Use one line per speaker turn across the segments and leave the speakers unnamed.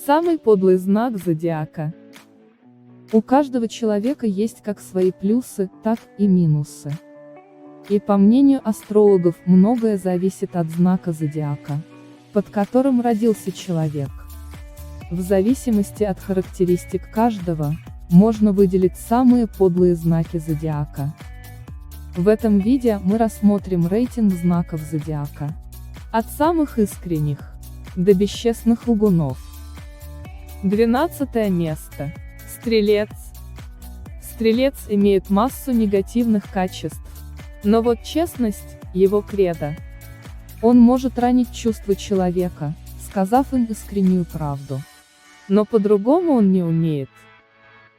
Самый подлый знак зодиака. У каждого человека есть как свои плюсы, так и минусы. И по мнению астрологов, многое зависит от знака зодиака, под которым родился человек. В зависимости от характеристик каждого, можно выделить самые подлые знаки зодиака. В этом видео мы рассмотрим рейтинг знаков зодиака. От самых искренних до бесчестных лгунов. 12 место. Стрелец. Стрелец имеет массу негативных качеств. Но вот честность – его кредо. Он может ранить чувства человека, сказав им искреннюю правду. Но по-другому он не умеет.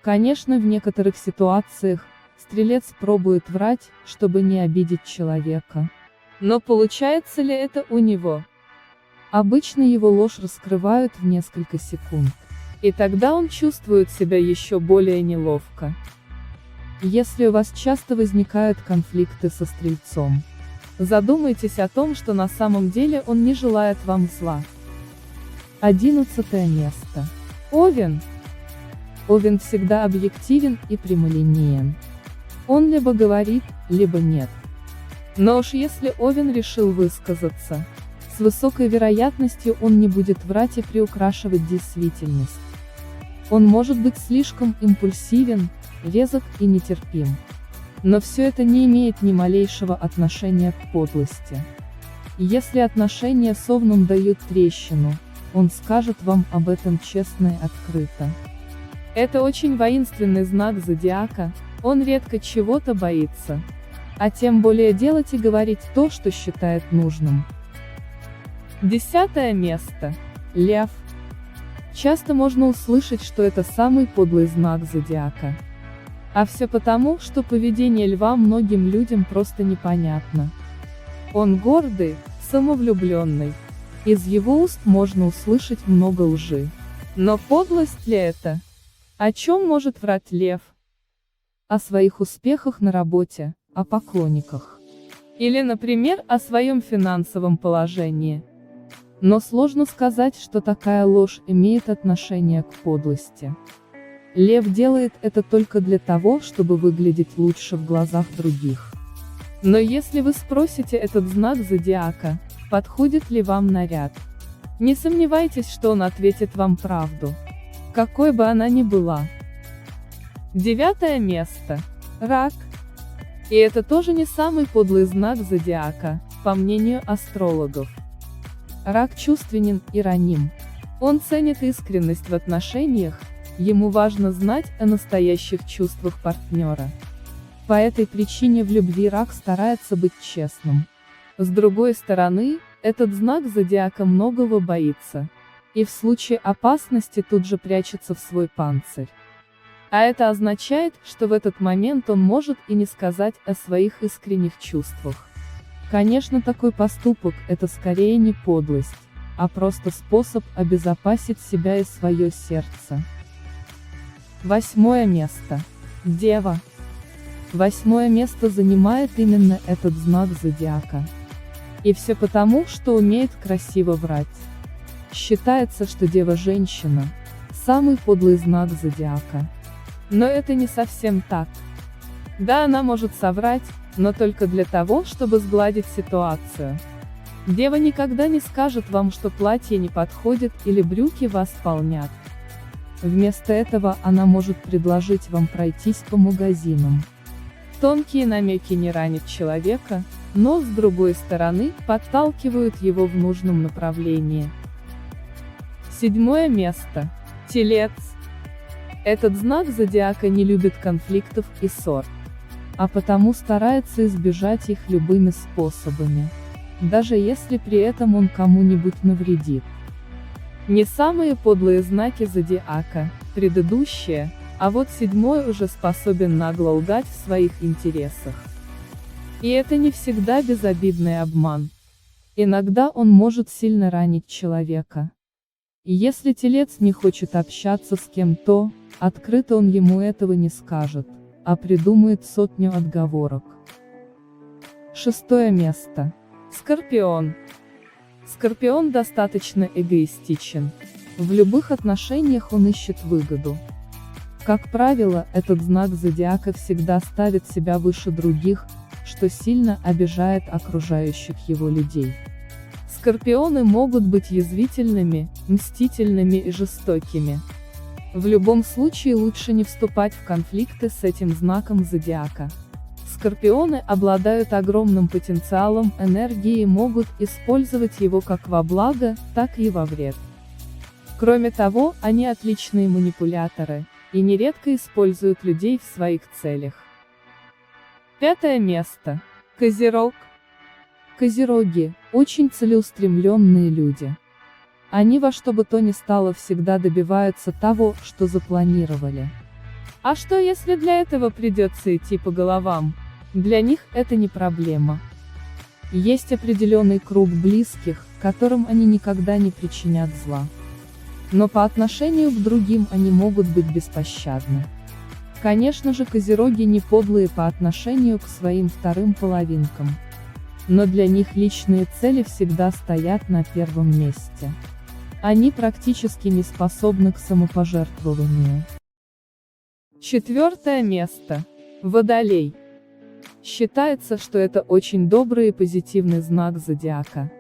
Конечно, в некоторых ситуациях стрелец пробует врать, чтобы не обидеть человека. Но получается ли это у него? Обычно его ложь раскрывают в несколько секунд. И тогда он чувствует себя еще более неловко. Если у вас часто возникают конфликты со стрельцом, задумайтесь о том, что на самом деле он не желает вам зла. 11 место. Овен. Овен всегда объективен и прямолинеен. Он либо говорит, либо нет. Но уж если Овен решил высказаться, с высокой вероятностью он не будет врать и приукрашивать действительность. Он может быть слишком импульсивен, резок и нетерпим. Но все это не имеет ни малейшего отношения к подлости. Если отношения с Овном дают трещину, он скажет вам об этом честно и открыто. Это очень воинственный знак зодиака, он редко чего-то боится. А тем более делать и говорить то, что считает нужным. 10 место. Лев. Часто можно услышать, что это самый подлый знак зодиака. А все потому, что поведение льва многим людям просто непонятно. Он гордый, самовлюбленный. Из его уст можно услышать много лжи. Но подлость ли это? О чем может врать лев? О своих успехах на работе, о поклонниках. Или, например, о своем финансовом положении. Но сложно сказать, что такая ложь имеет отношение к подлости. Лев делает это только для того, чтобы выглядеть лучше в глазах других. Но если вы спросите этот знак зодиака, подходит ли вам наряд, не сомневайтесь, что он ответит вам правду, какой бы она ни была. 9 место. Рак. И это тоже не самый подлый знак зодиака, по мнению астрологов. Рак чувственен и раним. Он ценит искренность в отношениях, ему важно знать о настоящих чувствах партнера. По этой причине в любви рак старается быть честным. С другой стороны, этот знак зодиака многого боится. И в случае опасности тут же прячется в свой панцирь. А это означает, что в этот момент он может и не сказать о своих искренних чувствах. Конечно, такой поступок – это скорее не подлость, а просто способ обезопасить себя и свое сердце. 8 место. Дева. 8 место занимает именно этот знак зодиака. И все потому, что умеет красиво врать. Считается, что дева-женщина – самый подлый знак зодиака. Но это не совсем так. Да, она может соврать, но только для того, чтобы сгладить ситуацию. Дева никогда не скажет вам, что платье не подходит или брюки вас полнят. Вместо этого она может предложить вам пройтись по магазинам. Тонкие намеки не ранят человека, но, с другой стороны, подталкивают его в нужном направлении. 7 место. Телец. Этот знак зодиака не любит конфликтов и ссор. А потому старается избежать их любыми способами. Даже если при этом он кому-нибудь навредит. Не самые подлые знаки зодиака, предыдущие, а вот 7 уже способен нагло лгать в своих интересах. И это не всегда безобидный обман. Иногда он может сильно ранить человека. И если телец не хочет общаться с кем-то, открыто он ему этого не скажет, а придумает сотню отговорок. 6 место. Скорпион. Скорпион достаточно эгоистичен. В любых отношениях он ищет выгоду. Как правило, этот знак зодиака всегда ставит себя выше других, что сильно обижает окружающих его людей. Скорпионы могут быть язвительными, мстительными и жестокими. В любом случае лучше не вступать в конфликты с этим знаком зодиака. Скорпионы обладают огромным потенциалом энергии и могут использовать его как во благо, так и во вред. Кроме того, они отличные манипуляторы и нередко используют людей в своих целях. 5 место. Козерог. Козероги – очень целеустремленные люди. Они во что бы то ни стало всегда добиваются того, что запланировали. А что если для этого придется идти по головам? Для них это не проблема. Есть определенный круг близких, которым они никогда не причинят зла. Но по отношению к другим они могут быть беспощадны. Конечно же, козероги не подлые по отношению к своим вторым половинкам. Но для них личные цели всегда стоят на первом месте. Они практически не способны к самопожертвованию. 4 место. Водолей. Считается, что это очень добрый и позитивный знак зодиака.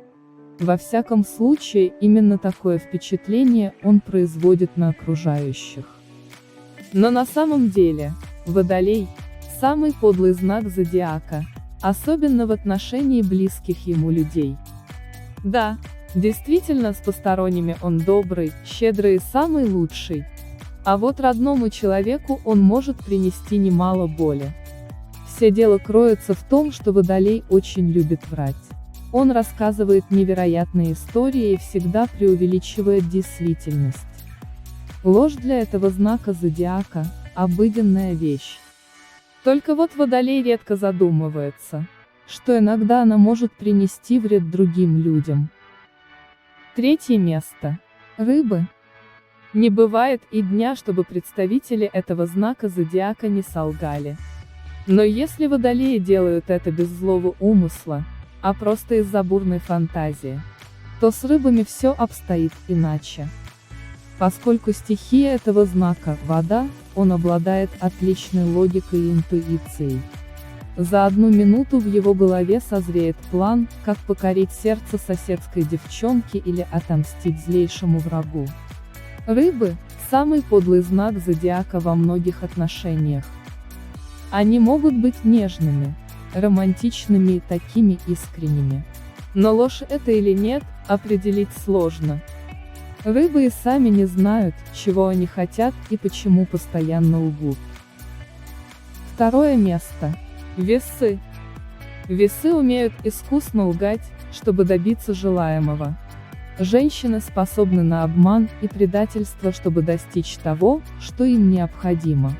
Во всяком случае, именно такое впечатление он производит на окружающих. Но на самом деле, Водолей – самый подлый знак зодиака, особенно в отношении близких ему людей. Да, действительно, с посторонними он добрый, щедрый и самый лучший. А вот родному человеку он может принести немало боли. Все дело кроется в том, что Водолей очень любит врать. Он рассказывает невероятные истории и всегда преувеличивает действительность. Ложь для этого знака зодиака – обыденная вещь. Только вот Водолей редко задумывается, что иногда она может принести вред другим людям. 3 место. Рыбы. Не бывает и дня, чтобы представители этого знака зодиака не солгали. Но если водолеи делают это без злого умысла, а просто из-за бурной фантазии, то с рыбами все обстоит иначе. Поскольку стихия этого знака – вода, он обладает отличной логикой и интуицией. За 1 минуту в его голове созреет план, как покорить сердце соседской девчонки или отомстить злейшему врагу. Рыбы – самый подлый знак зодиака во многих отношениях. Они могут быть нежными, романтичными и такими искренними. Но ложь это или нет, определить сложно. Рыбы и сами не знают, чего они хотят и почему постоянно лгут. 2 место. Весы. Весы умеют искусно лгать, чтобы добиться желаемого. Женщины способны на обман и предательство, чтобы достичь того, что им необходимо.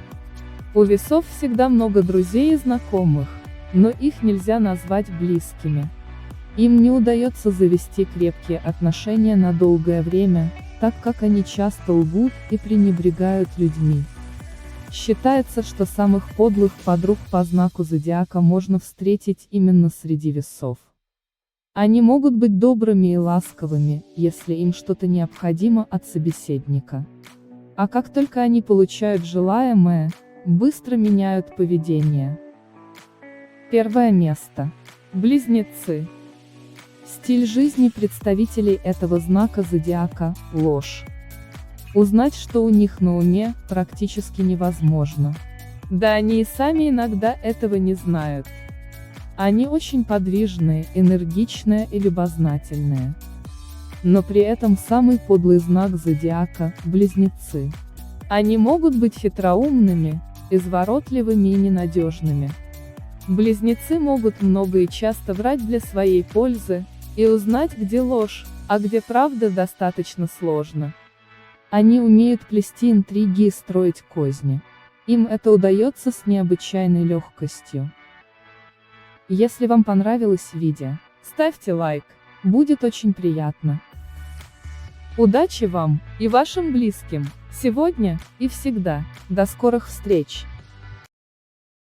У весов всегда много друзей и знакомых, но их нельзя назвать близкими. Им не удается завести крепкие отношения на долгое время, так как они часто лгут и пренебрегают людьми. Считается, что самых подлых подруг по знаку зодиака можно встретить именно среди весов. Они могут быть добрыми и ласковыми, если им что-то необходимо от собеседника. А как только они получают желаемое, быстро меняют поведение. 1 место. Близнецы. Стиль жизни представителей этого знака зодиака – ложь. Узнать, что у них на уме, практически невозможно. Да они и сами иногда этого не знают. Они очень подвижные, энергичные и любознательные. Но при этом самый подлый знак зодиака – близнецы. Они могут быть хитроумными, изворотливыми и ненадежными. Близнецы могут много и часто врать для своей пользы, и узнать, где ложь, а где правда, достаточно сложно. Они умеют плести интриги и строить козни. Им это удается с необычайной легкостью. Если вам понравилось видео, ставьте лайк, будет очень приятно. Удачи вам и вашим близким, сегодня и всегда. До скорых встреч!